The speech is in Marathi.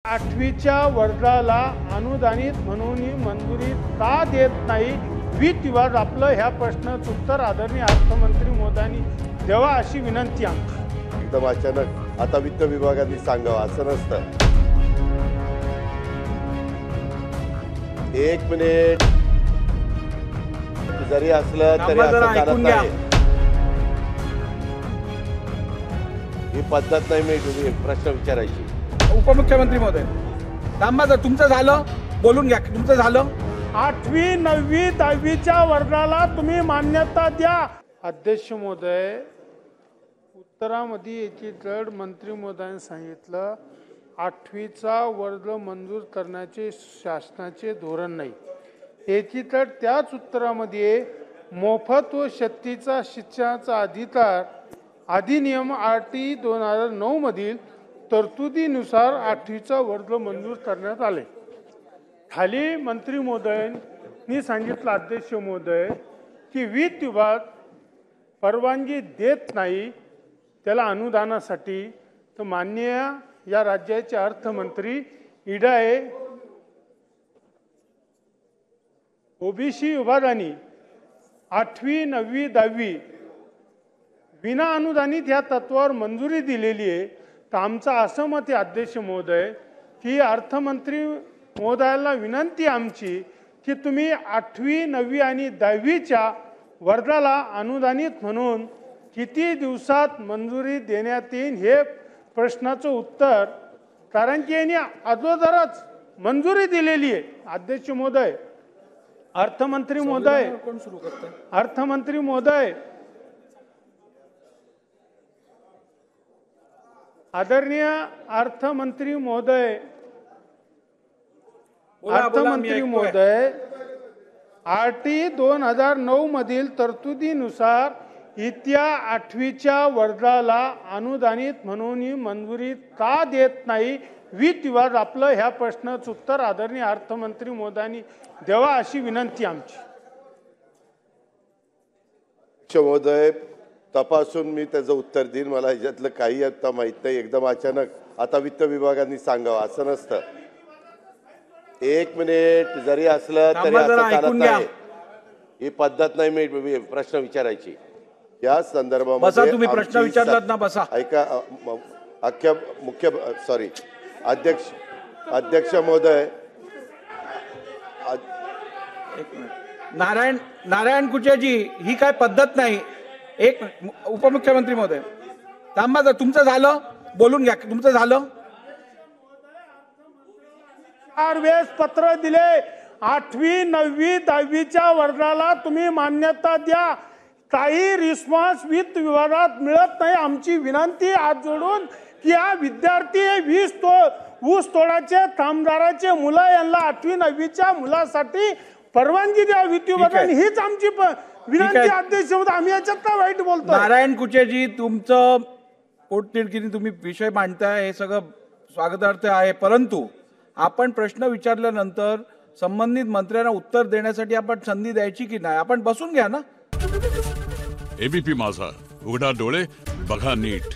आठवीच्या वर्गाला अनुदानित म्हणून मंजुरी का देत नाही विवाद आपलं ह्या प्रश्नाचं उत्तर आदरणीय अर्थमंत्री मोदयांनी द्यावा अशी विनंती आमची। एकदम अचानक आता वित्त विभागाने सांगावं असं नसतं। एक मिनिट जरी असलं तरी असं चालत नाही, ही पद्धत नाही। मी तुम्ही प्रश्न विचारायची उपमुख्यमंत्री महोदय थांबा, जर तुमचं झालं बोलून घ्या। तुमचं झालं 8वी 9वी 10वीच्या वर्गाला तुम्ही मान्यता द्या। अध्यक्ष महोदय, उत्तरामध्ये याची जड मंत्री महोदयांनी सांगितलं 8वीचा वर्ग मंजूर करण्याचे शासनाचे धोरण नाही। याची तर त्याच उत्तरामध्ये मोफत व सक्तीचा शिक्षणाचा अधिकार अधिनियम RT 2009 मधील तरतुदीनुसार 8वीचा वर्ग मंजूर करण्यात आले। खाली मंत्री महोदयांनी सांगितलं अध्यक्ष महोदय की वित्त विभाग परवानगी देत नाही त्याला अनुदानासाठी, तर माननीय या राज्याचे अर्थमंत्री इडाए ओबीसी विभागाने 8वी 9वी 10वी विना अनुदानित या तत्वावर मंजुरी दिलेली आहे। तर आमचं असं मत आहे अध्यक्ष महोदय की अर्थमंत्री महोदयाला विनंती आमची की तुम्ही 8वी 9वी आणि 10वीच्या वर्गाला अनुदानित म्हणून किती दिवसात मंजुरी देण्यात येईल हे प्रश्नाचं उत्तर, कारण की यांनी अगोदरच मंजुरी दिलेली आहे। अध्यक्ष महोदय, अर्थमंत्री महोदय, अर्थमंत्री महोदय, आदरणीय अर्थमंत्री महोदय, अर्थमंत्री महोदय, RT 2009 मधील तरतुदीनुसार इत्या 8वीच्या वर्गाला अनुदानित म्हणून मंजुरी का देत नाही विवाद आपलं ह्या प्रश्नाचं उत्तर आदरणीय अर्थमंत्री महोदयांनी द्यावा अशी विनंती आमची। महोदय, तपासून मी त्याचं उत्तर देईन। मला ह्याच्यातलं काही आता माहित नाही। एकदम अचानक आता वित्त विभागाने सांगावं असं नसतं। एक मिनिट जरी असलं तरी असं चालत नाही, ही पद्धत नाही। मी प्रश्न विचारायची या संदर्भामध्ये बसा, तुम्ही प्रश्न विचारलात ना, बसा। ऐका, सॉरी अध्यक्ष महोदय, नारायण कुचेजी, ही काय पद्धत नाही। एक उपमुख्यमंत्री महोदय थांबा, जर तुमचं झालं बोलून घ्या। तुमचं झालं 4 वेळेस पत्र दिले 8वी 9वी 10वीच्या वर्गाला तुम्ही मान्यता द्या। काही रिस्पॉन्स वित्त विभागात मिळत नाही। आमची विनंती हात जोडून की या विद्यार्थी 20 ऊस तोडाचे कामगाराचे मुलं यांना 8वी 9वीच्या मुलासाठी परवानगी द्या वित्त विभागाने, हीच आमची विनंती। अध्यक्ष महोदय, आम्ही याच्यात काय वाईट बोलतो? नारायण कुचेजी, तुमचं पोटतिडकीने तुम्ही विषय मांडताय हे सगळं स्वागतार्थ आहे, परंतु आपण प्रश्न विचारल्यानंतर संबंधित मंत्र्यांना उत्तर देण्यासाठी आपण संधी द्यायची की नाही? आपण बसून घ्या ना। ABP माझा, उघडा डोळे बघा नीट।